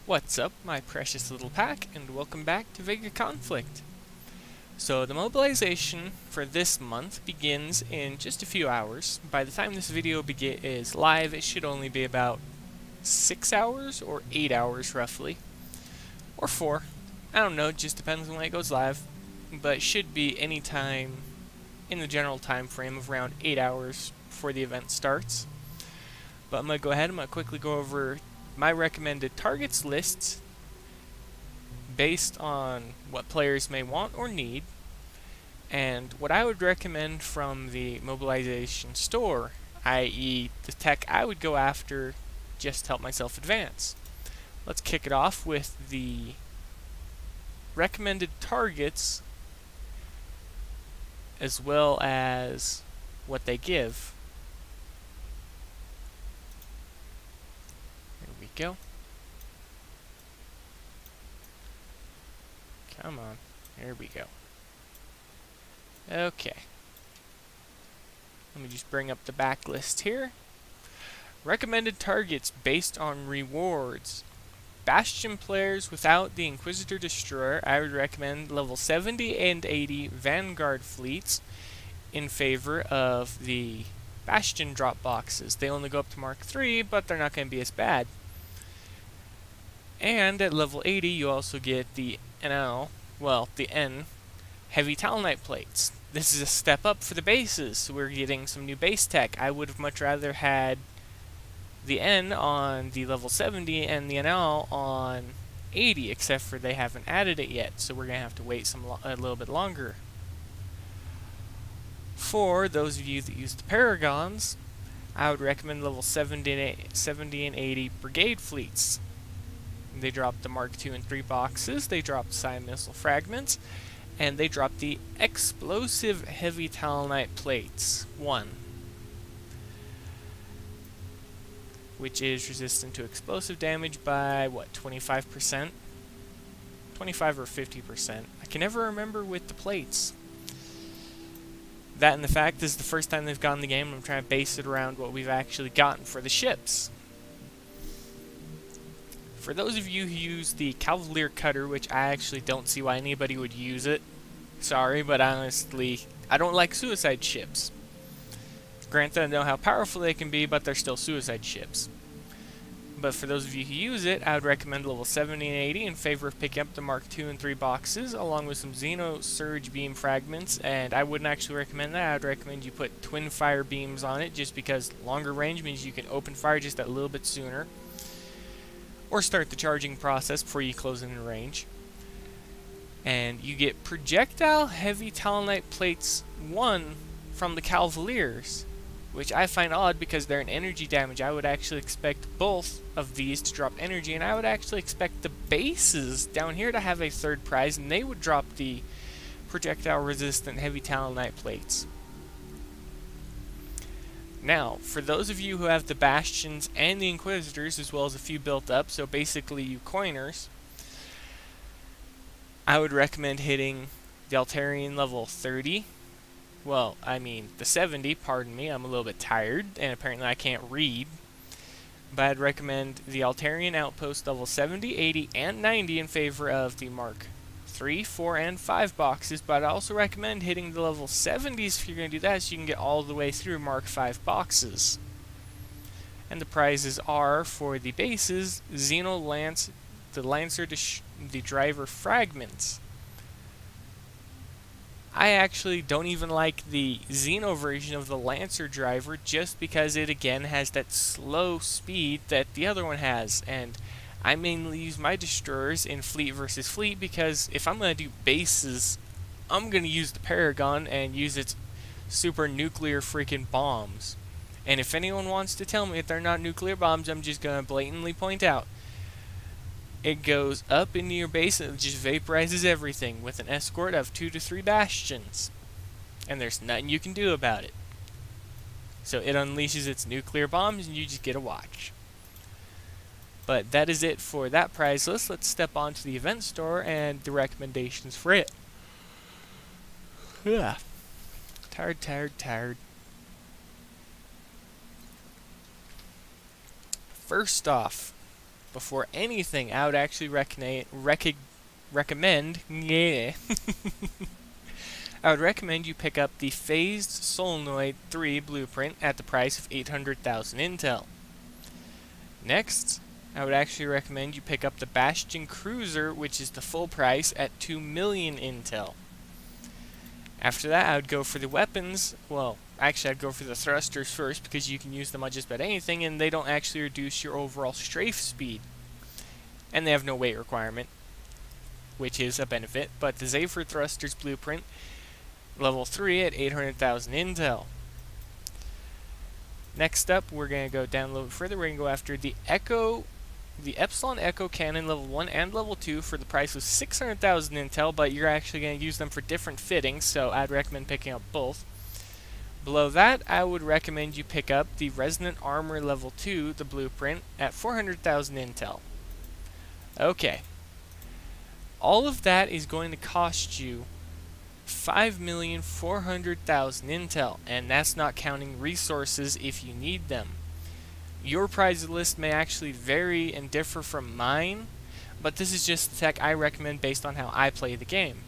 What's up, my precious little pack, and welcome back to VEGA Conflict. So the mobilization for this month begins in just a few hours. By the time this video is live, it should only be about 6 hours or 8 hours roughly. Or 4. I don't know, it just depends on when it goes live. But it should be any time in the general time frame of around 8 hours before the event starts. But I'm going to go ahead and quickly go over my recommended targets lists based on what players may want or need, and what I would recommend from the mobilization store, i.e. the tech I would go after just to help myself advance. Let's kick it off with the recommended targets as well as what they give. There we go. Come on. There we go. Okay. Let me just bring up the backlist here. Recommended targets based on rewards. Bastion players without the Inquisitor Destroyer, I would recommend level 70 and 80 Vanguard fleets in favor of the Bastion drop boxes. They only go up to Mark 3, but they're not going to be as bad. And at level 80, you also get the the N Heavy Talonite plates. This is a step up for the bases, so we're getting some new base tech. I would have much rather had the N on the level 70 and the NL on 80, except for they haven't added it yet, so we're going to have to wait a little bit longer. For those of you that use the Paragons, I would recommend level 70 and 80 Brigade fleets. They drop the Mark 2 and 3 boxes, they drop the Psi missile fragments, and they drop the explosive heavy talonite plates 1, which is resistant to explosive damage by what, 25%? 25 or 50%. I can never remember with the plates. That and the fact this is the first time they've gotten the game, I'm trying to base it around what we've actually gotten for the ships. For those of you who use the Cavalier Cutter, which I actually don't see why anybody would use it, sorry, but honestly, I don't like suicide ships. Granted, I know how powerful they can be, but they're still suicide ships. But for those of you who use it, I would recommend level 70 and 80 in favor of picking up the Mark 2 and 3 boxes, along with some Xeno Surge Beam fragments, and I wouldn't actually recommend that. I would recommend you put Twin Fire Beams on it, just because longer range means you can open fire just a little bit sooner, or start the charging process before you close in range. And you get Projectile Heavy Talonite Plates 1 from the Cavaliers, which I find odd because they're an energy damage. I would actually expect both of these to drop energy, and I would actually expect the bases down here to have a third prize, and they would drop the Projectile Resistant Heavy Talonite Plates. Now, for those of you who have the Bastions and the Inquisitors, as well as a few built up, so basically you coiners, I would recommend hitting the Altarian level 30. Well, I mean, the 70, pardon me, I'm a little bit tired, and apparently I can't read. But I'd recommend the Altarian Outpost level 70, 80, and 90 in favor of the Mark 3, 4, and 5 boxes, but I also recommend hitting the level 70s if you're going to do that, so you can get all the way through Mark 5 boxes. And the prizes are, for the bases, Xeno Lance, the Lancer, the Driver fragments. I actually don't even like the Xeno version of the Lancer Driver, just because it again has that slow speed that the other one has, and I mainly use my destroyers in fleet versus fleet, because if I'm going to do bases, I'm going to use the Paragon and use its super nuclear freaking bombs. And if anyone wants to tell me if they're not nuclear bombs, I'm just going to blatantly point out. It goes up into your base and it just vaporizes everything with an escort of 2 to 3 bastions. And there's nothing you can do about it. So it unleashes its nuclear bombs and you just get a watch. But that is it for that prize list. Let's step on to the event store and the recommendations for it. Ugh. Tired. First off, before anything, I would actually recommend yeah. I would recommend you pick up the Phased Solenoid 3 blueprint at the price of 800,000 Intel. Next, I would actually recommend you pick up the Bastion Cruiser, which is the full price at 2 million Intel. After that, I would go for the weapons. Well, actually, I'd go for the thrusters first because you can use them on just about anything, and they don't actually reduce your overall strafe speed. And they have no weight requirement, which is a benefit. But the Zephyr Thrusters blueprint, level 3 at 800,000 Intel. Next up, we're going to go down a little bit further. We're going to go after the Epsilon Echo Cannon level 1 and level 2 for the price of 600,000 Intel, but you're actually going to use them for different fittings, so I'd recommend picking up both. Below that, I would recommend you pick up the Resonant Armor level 2, the blueprint, at 400,000 Intel. Okay. All of that is going to cost you 5,400,000 Intel, and that's not counting resources if you need them. Your prize list may actually vary and differ from mine, but this is just the tech I recommend based on how I play the game.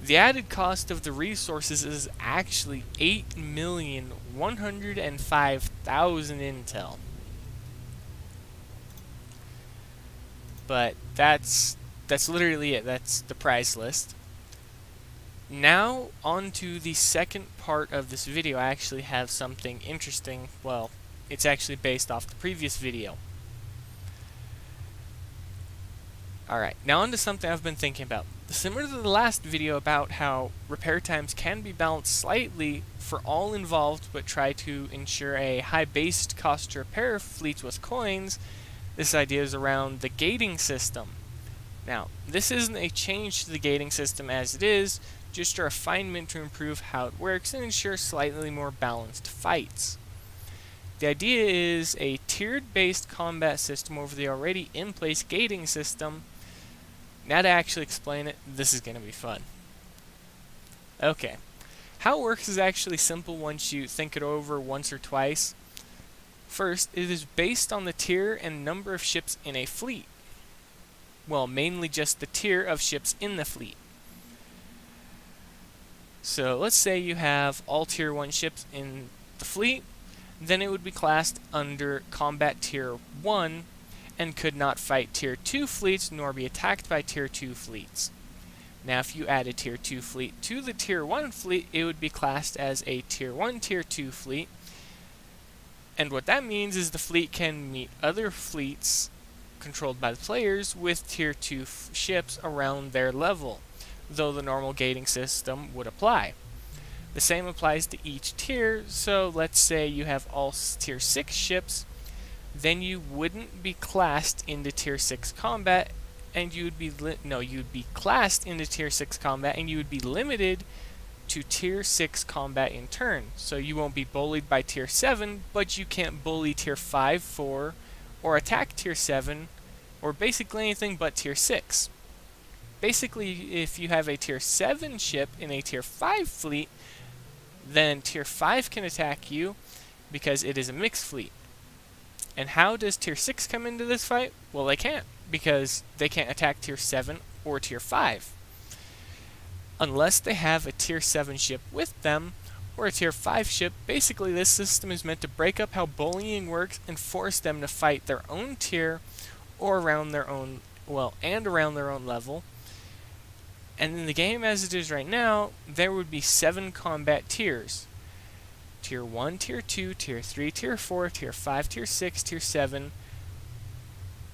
The added cost of the resources is actually 8,105,000 Intel. But that's literally it. That's the prize list. Now, on to the second part of this video. I actually have something interesting. Well, it's actually based off the previous video. Alright, now on to something I've been thinking about. Similar to the last video about how repair times can be balanced slightly for all involved, but try to ensure a high base cost to repair fleets with coins, this idea is around the gating system. Now, this isn't a change to the gating system as it is, just a refinement to improve how it works and ensure slightly more balanced fights. The idea is a tiered-based combat system over the already in-place gating system. Now to actually explain it, this is going to be fun. Okay, how it works is actually simple once you think it over once or twice. First, it is based on the tier and number of ships in a fleet. Well, mainly just the tier of ships in the fleet. So let's say you have all tier 1 ships in the fleet, then it would be classed under combat tier 1 and could not fight tier 2 fleets nor be attacked by tier 2 fleets. Now if you add a tier 2 fleet to the tier 1 fleet, it would be classed as a tier 1 tier 2 fleet. And what that means is the fleet can meet other fleets controlled by the players with tier 2 ships around their level, though the normal gating system would apply. The same applies to each tier, so let's say you have all tier 6 ships, then you wouldn't be classed into tier 6 combat, and you'd be classed into tier 6 combat, and you would be limited to tier 6 combat in turn. So you won't be bullied by tier 7, but you can't bully tier 5, 4, or attack tier 7, or basically anything but tier 6. Basically, if you have a tier 7 ship in a tier 5 fleet, then tier 5 can attack you because it is a mixed fleet. And how does tier 6 come into this fight? Well, they can't, because they can't attack tier 7 or tier 5. Unless they have a tier 7 ship with them, or a tier 5 ship. Basically, this system is meant to break up how bullying works and force them to fight their own tier, or around their own, around their own level. And in the game as it is right now, there would be 7 combat tiers. Tier 1, Tier 2, Tier 3, Tier 4, Tier 5, Tier 6, Tier 7.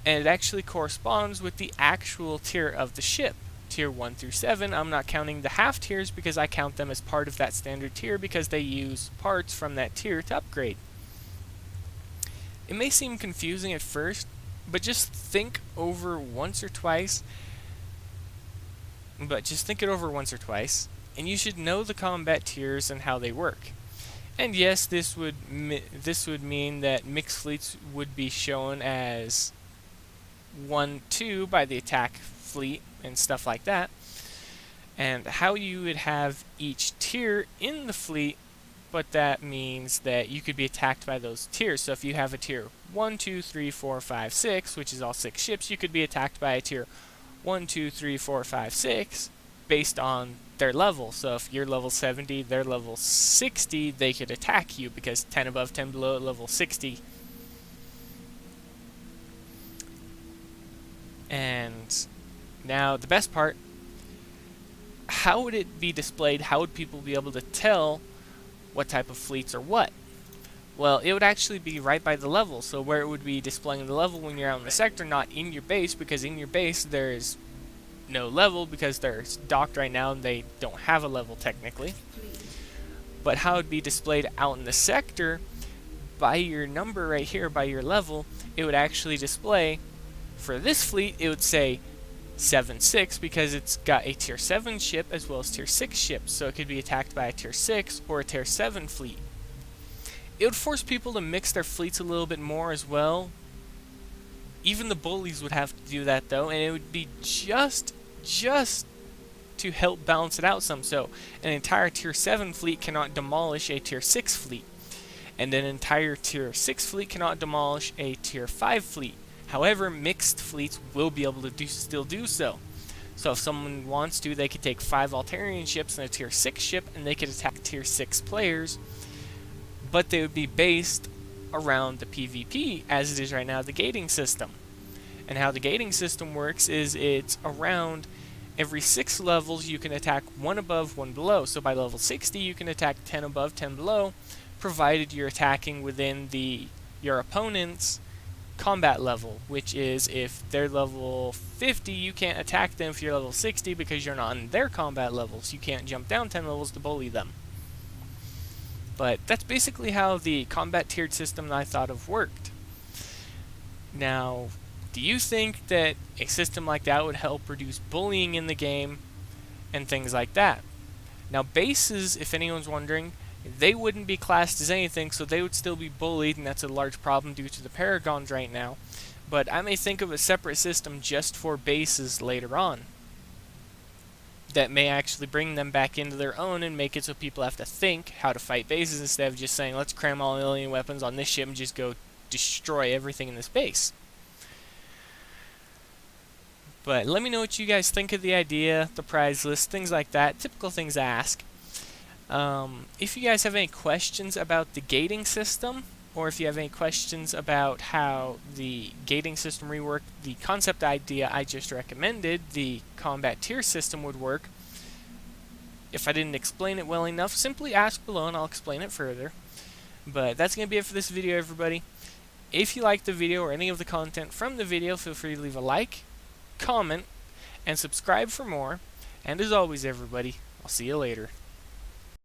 And it actually corresponds with the actual tier of the ship. Tier 1 through 7, I'm not counting the half tiers because I count them as part of that standard tier because they use parts from that tier to upgrade. It may seem confusing at first, but just think over once or twice. And you should know the combat tiers and how they work. And yes, this would mean that mixed fleets would be shown as 1, 2 by the attack fleet and stuff like that. And how you would have each tier in the fleet, but that means that you could be attacked by those tiers. So if you have a tier 1, 2, 3, 4, 5, 6, which is all 6 ships, you could be attacked by a tier 1, 2, 3, 4, 5, 6 based on their level. So if you're level 70, they're level 60, they could attack you because 10 above, 10 below, level 60. And now the best part, how would it be displayed? How would people be able to tell what type of fleets are what? Well, it would actually be right by the level. So where it would be displaying the level when you're out in the sector, not in your base, because in your base there's no level because they're docked right now and they don't have a level technically. But how it would be displayed out in the sector, by your number right here, by your level, it would actually display, for this fleet, it would say 7-6 because it's got a tier 7 ship as well as tier 6 ships, so it could be attacked by a tier 6 or a tier 7 fleet. It would force people to mix their fleets a little bit more as well. Even the bullies would have to do that though, and it would be just to help balance it out some. So an entire tier 7 fleet cannot demolish a tier 6 fleet, and an entire tier 6 fleet cannot demolish a tier 5 fleet. However, mixed fleets will be able to still do so. So if someone wants to, they could take 5 Altarian ships and a tier 6 ship, and they could attack tier 6 players, but they would be based around the PvP, as it is right now, the gating system. And how the gating system works is it's around every 6 levels you can attack 1 above, 1 below. So by level 60 you can attack 10 above, 10 below, provided you're attacking within your opponent's combat level, which is if they're level 50, you can't attack them if you're level 60 because you're not in their combat levels. You can't jump down 10 levels to bully them. But that's basically how the combat tiered system that I thought of worked. Now, do you think that a system like that would help reduce bullying in the game and things like that? Now, bases, if anyone's wondering, they wouldn't be classed as anything, so they would still be bullied, and that's a large problem due to the Paragons right now. But I may think of a separate system just for bases later on that may actually bring them back into their own and make it so people have to think how to fight bases instead of just saying, let's cram all alien weapons on this ship and just go destroy everything in this base. But let me know what you guys think of the idea, the prize list, things like that, typical things to ask. If you guys have any questions about the gating system, or if you have any questions about how the gating system reworked, the concept idea I just recommended, the combat tier system would work, if I didn't explain it well enough, simply ask below and I'll explain it further. But that's going to be it for this video, everybody. If you liked the video or any of the content from the video, feel free to leave a like, comment, and subscribe for more. And as always, everybody, I'll see you later.